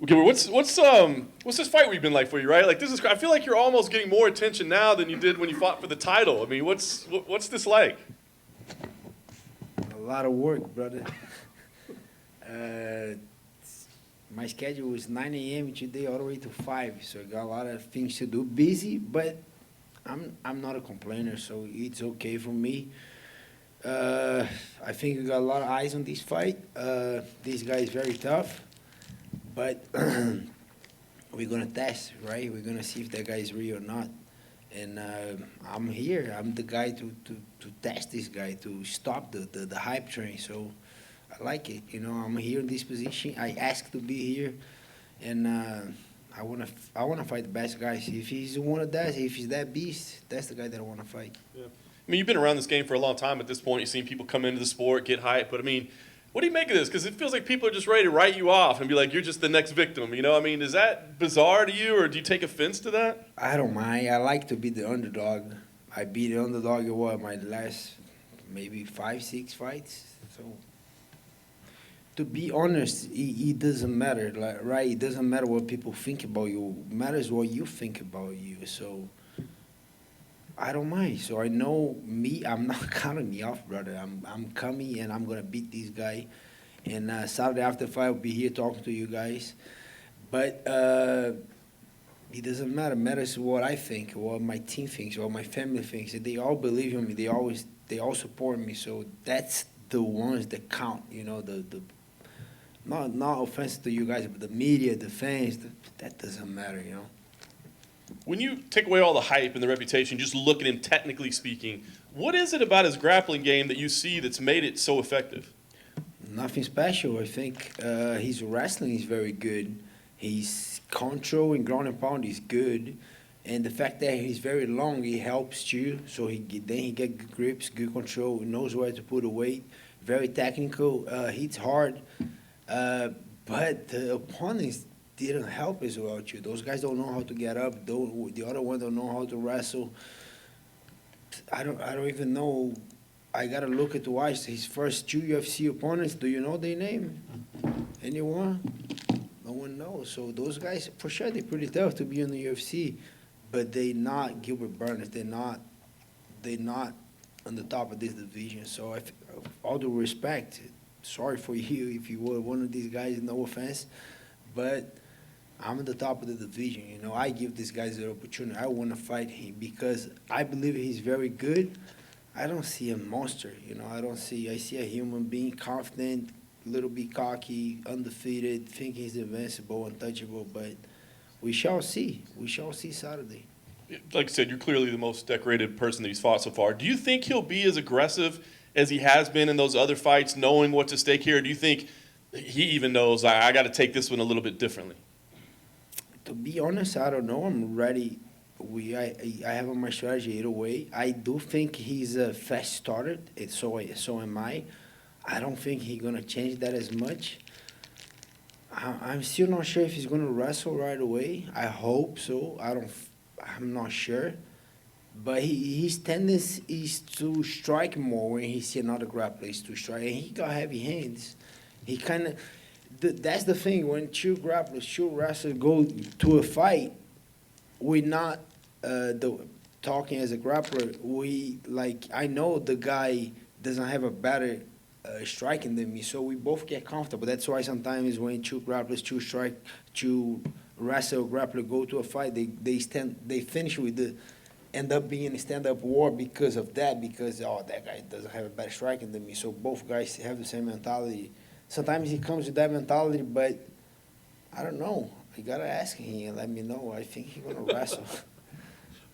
Gilbert, what's this fight week been like for you, right? Like this is, I feel like you're almost getting more attention now than you did when you fought for the title. I mean, what's this like? A lot of work, brother. Uh, my schedule was 9 a.m. today all the way to 5, so I got a lot of things to do. Busy, but I'm not a complainer, so it's okay for me. I think we got a lot of eyes on this fight. This guy is very tough, but we're gonna test, right? We're gonna see if that guy is real or not. And I'm here. I'm the guy to test this guy, to stop the hype train. So I like it. You know, I'm here in this position. I asked to be here, and I wanna fight the best guys. If he's one of that, if he's that beast, that's the guy that I wanna fight. Yeah. I mean, you've been around this game for a long time at this point. You've seen people come into the sport, get hype. But, I mean, what do you make of this? Because it feels like people are just ready to write you off and be like, you're just the next victim. You know, I mean, is that bizarre to you, or do you take offense to that? I don't mind. I like to be the underdog. I beat the underdog in my last maybe 5, 6 fights. So, to be honest, it doesn't matter, like, right? It doesn't matter what people think about you. It matters what you think about you. So, I don't mind. So I know me. I'm not counting me off, brother. I'm coming and I'm gonna beat this guy. And Saturday after fight, I'll be here talking to you guys. But it doesn't matter. It matters what I think, what my team thinks, what my family thinks. They all believe in me. They all support me. So that's the ones that count. You know, the not offensive to you guys, but the media, the fans. That doesn't matter. You know. When you take away all the hype and the reputation, just look at him technically speaking, what is it about his grappling game that you see that's made it so effective? Nothing special. I think his wrestling is very good. His control and ground and pound is good. And the fact that he's very long, he helps too. So then he get good grips, good control, knows where to put the weight. Very technical, hits hard. But the opponents didn't help as well too. Those guys don't know how to get up. The other one don't know how to wrestle. I don't even know. I gotta look at watch his first 2 UFC opponents. Do you know their name? Anyone? No one knows. So those guys, for sure, they're pretty tough to be in the UFC, but they not Gilbert Burns. They're not on the top of this division. So all due respect, sorry for you if you were one of these guys. No offense, but I'm at the top of the division. You know, I give these guys the opportunity. I want to fight him because I believe he's very good. I don't see a monster. You know, I see a human being, confident, a little bit cocky, undefeated, think he's invincible, untouchable. But we shall see. We shall see Saturday. Like I said, you're clearly the most decorated person that he's fought so far. Do you think he'll be as aggressive as he has been in those other fights, knowing what's at stake here? Or do you think he even knows, I got to take this one a little bit differently? To be honest, I don't know. I'm ready. I have on my strategy either way. I do think he's a fast starter. So am I. I don't think he's gonna change that as much. I'm still not sure if he's gonna wrestle right away. I hope so. I'm not sure. But his tendency is to strike more when he see another grappler is to strike, and he got heavy hands. He kind of. That's the thing. When 2 grapplers, 2 wrestlers go to a fight, we're not talking as a grappler. I know the guy doesn't have a better striking than me, so we both get comfortable. That's why sometimes when 2 grapplers, 2 wrestle grappler go to a fight, they finish with end up being a stand-up war because of that. Because that guy doesn't have a better striking than me. So both guys have the same mentality. Sometimes he comes with that mentality, but I don't know. You gotta ask him and let me know. I think he's gonna wrestle.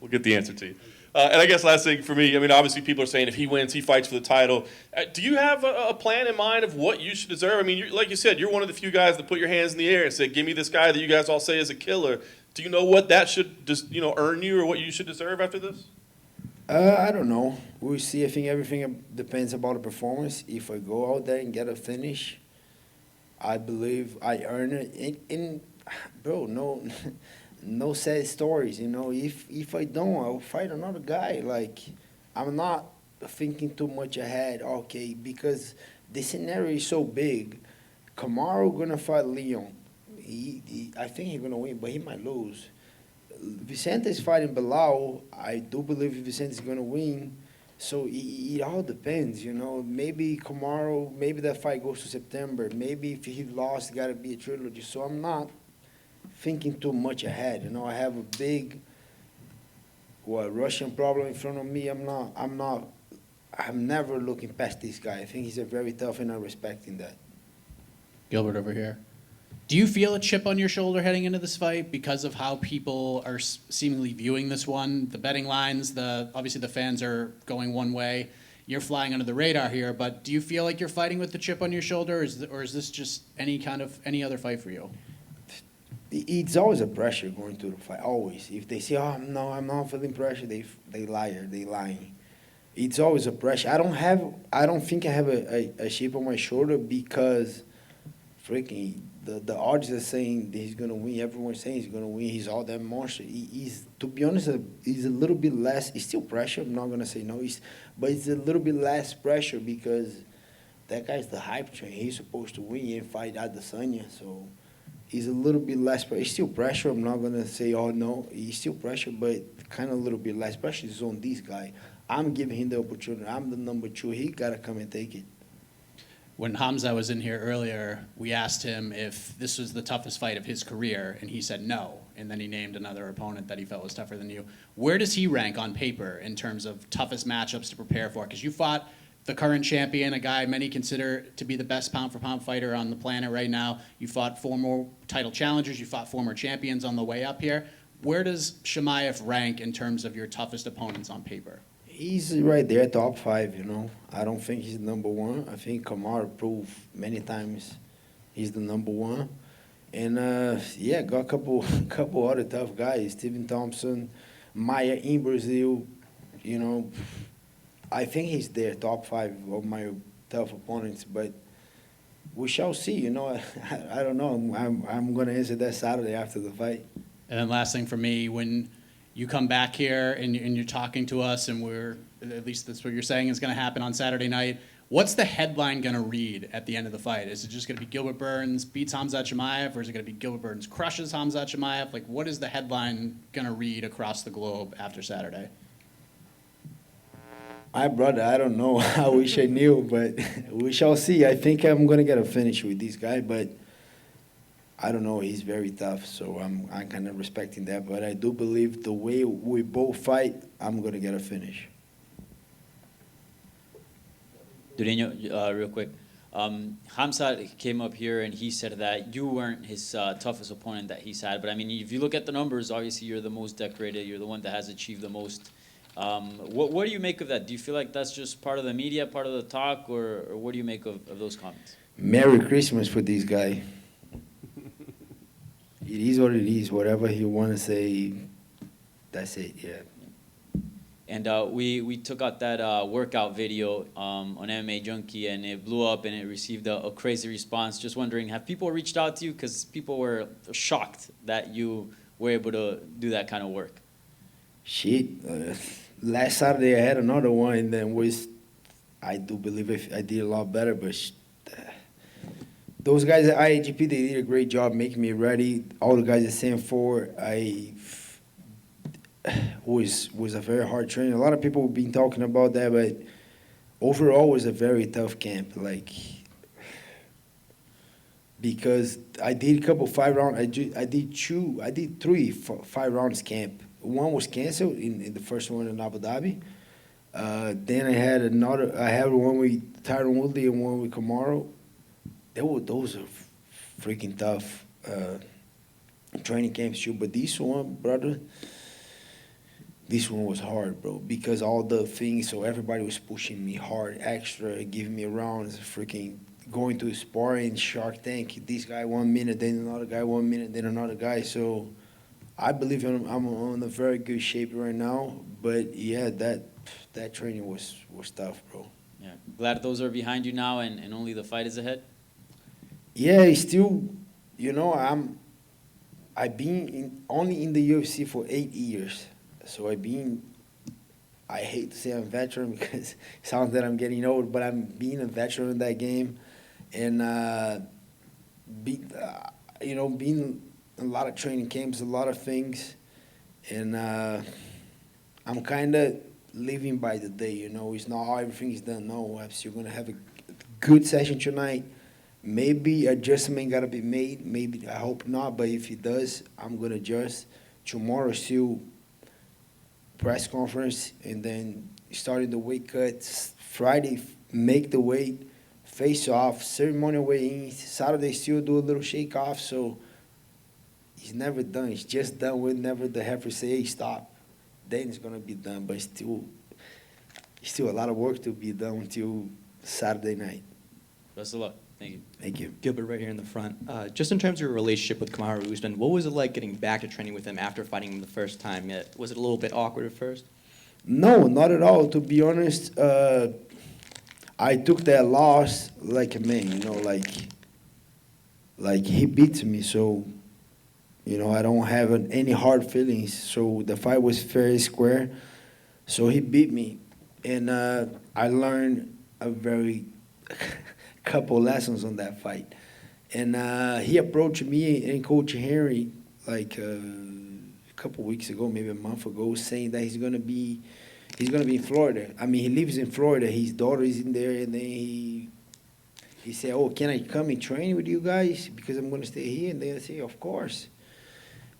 We'll get the answer to you. And I guess last thing for me, I mean, obviously people are saying if he wins, he fights for the title. Do you have a plan in mind of what you should deserve? I mean, like you said, you're one of the few guys that put your hands in the air and say, give me this guy that you guys all say is a killer. Do you know what that should just, earn you or what you should deserve after this? I don't know. We'll see. I think everything depends about the performance. If I go out there and get a finish, I believe I earn it. Bro, no sad stories. If I don't, I'll fight another guy. Like, I'm not thinking too much ahead. Okay, because the scenario is so big. Kamaru gonna fight Leon. I think he's gonna win, but he might lose. Vicente is fighting Bilal. I do believe Vicente is gonna win. So it all depends, you know. Maybe Kamaru, maybe that fight goes to September. Maybe if he lost, it gotta be a trilogy. So I'm not thinking too much ahead. You know, I have a big Russian problem in front of me. I'm never looking past this guy. I think he's a very tough, and I'm respecting that. Gilbert over here. Do you feel a chip on your shoulder heading into this fight because of how people are seemingly viewing this one? The betting lines, obviously the fans are going one way. You're flying under the radar here, but do you feel like you're fighting with the chip on your shoulder, or is this just any other fight for you? It's always a pressure going to the fight. Always. If they say, "Oh no, I'm not feeling pressure," they liar. They lying. It's always a pressure. I don't think I have a chip on my shoulder because, freaking, the odds are saying that he's gonna win. Everyone's saying he's gonna win. He's all that monster. He's, to be honest, he's a little bit less. It's still pressure. I'm not gonna say no. But it's a little bit less pressure because that guy's the hype train. He's supposed to win and fight Adesanya. So he's a little bit less pressure. It's still pressure. I'm not gonna say, oh no, he's still pressure, but kind of a little bit less pressure is on this guy. I'm giving him the opportunity. I'm the number 2. He gotta come and take it. When Khamzat was in here earlier, we asked him if this was the toughest fight of his career, and he said no. And then he named another opponent that he felt was tougher than you. Where does he rank on paper in terms of toughest matchups to prepare for? Because you fought the current champion, a guy many consider to be the best pound-for-pound fighter on the planet right now. You fought former title challengers. You fought former champions on the way up here. Where does Chimaev rank in terms of your toughest opponents on paper? He's right there, top 5, you know. I don't think he's number 1. I think Kamaru proved many times he's the number 1. And, got a couple other tough guys. Stephen Thompson, Maia in Brazil, you know. I think he's there, top 5 of my tough opponents. But we shall see, you know. I don't know. I'm going to answer that Saturday after the fight. And then last thing for me, when you come back here and you're talking to us, and at least that's what you're saying is going to happen on Saturday night. What's the headline going to read at the end of the fight? Is it just going to be Gilbert Burns beats Khamzat Chimaev, or is it going to be Gilbert Burns crushes Khamzat Chimaev? Like, what is the headline going to read across the globe after Saturday? My brother, I don't know. I wish I knew, but we shall see. I think I'm going to get a finish with this guy, but I don't know. He's very tough, so I'm kind of respecting that. But I do believe the way we both fight, I'm going to get a finish. Durinho, real quick. Khamzat came up here and he said that you weren't his toughest opponent that he's had. But, I mean, if you look at the numbers, obviously you're the most decorated. You're the one that has achieved the most. What do you make of that? Do you feel like that's just part of the media, part of the talk, or what do you make of those comments? Merry Christmas for this guy. It is what it is. Whatever he want to say, that's it, yeah. And we took out that workout video on MMA Junkie, and it blew up, and it received a crazy response. Just wondering, have people reached out to you? Because people were shocked that you were able to do that kind of work. Shit. Last Saturday I had another one, and then I do believe I did a lot better, but those guys at IAGP, they did a great job making me ready. All the guys at Sanford, was a very hard training. A lot of people have been talking about that, but overall it was a very tough camp. Like, because I did a couple 5 rounds. I did 3 5 rounds camp. One was canceled in the first one in Abu Dhabi. Then I had one with Tyron Woodley and one with Kamaru. Those are freaking tough training camps too. But this one, brother, this one was hard, bro, because all the things, so everybody was pushing me hard, extra, giving me rounds, freaking going to sparring, Shark Tank, this guy 1 minute, then another guy 1 minute, then another guy. So I believe I'm on a very good shape right now. But yeah, that training was tough, bro. Yeah, glad those are behind you now, and only the fight is ahead. Yeah, it's still, you know, I've been only in the UFC for 8 years. So I hate to say I'm a veteran because it sounds that I'm getting old, but I'm being a veteran in that game. And you know, been a lot of training camps, a lot of things, and I'm kind of living by the day, you know. It's not everything is done. No, I'm still going to have a good session tonight. Maybe adjustment got to be made. Maybe, I hope not, but if it does, I'm going to adjust. Tomorrow, still press conference, and then starting the weight cuts. Friday, make the weight, face off, ceremonial weigh-in. Saturday, still do a little shake off. So it's never done. It's just done whenever the heifer say, hey, stop. Then it's going to be done, but still a lot of work to be done until Saturday night. Best of luck. Thank you. Thank you. Gilbert, right here in the front. Just in terms of your relationship with Kamaru Usman, what was it like getting back to training with him after fighting him the first time? Was it a little bit awkward at first? No, not at all. To be honest, I took that loss like a man, you know, like he beat me, so, you know, I don't have any hard feelings. So the fight was fair, square. So he beat me, and I learned a very couple lessons on that fight. And he approached me and Coach Henry like a couple weeks ago, maybe a month ago, saying that he's gonna be in Florida. I mean, he lives in Florida. His daughter is in there, and then he said, "Oh, can I come and train with you guys? Because I'm gonna stay here." And then I say, "Of course."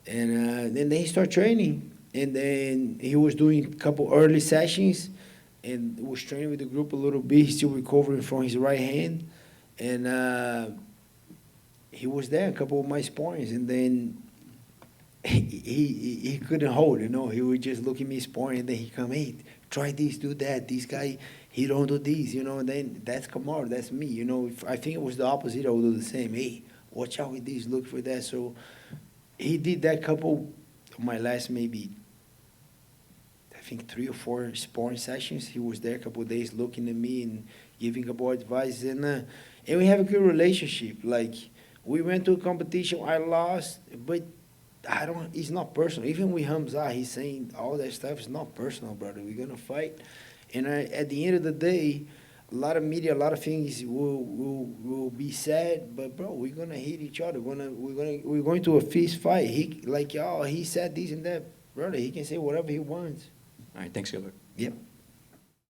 And then he started training, and then he was doing a couple early sessions, and was training with the group a little bit. He's still recovering from his right hand, and he was there a couple of my sparrings, and then he couldn't hold, you know. He would just look at me sparring, and then he come, hey, try this, do that. This guy, he don't do this, you know. And then that's Kamaru, that's me, you know. If I think it was the opposite, I would do the same. Hey, watch out with this, look for that. So he did that couple of my last maybe, I think 3 or 4 sparring sessions. He was there a couple of days looking at me and giving a couple of advice, and we have a good relationship. Like, we went to a competition, I lost, but it's not personal. Even with Khamzat, he's saying all that stuff is not personal, brother. We're going to fight. And at the end of the day, a lot of media, a lot of things will be said, but, bro, we're going to hit each other. We're going to a fist fight. He said this and that. Brother, he can say whatever he wants. All right, thanks, Gilbert. Yep.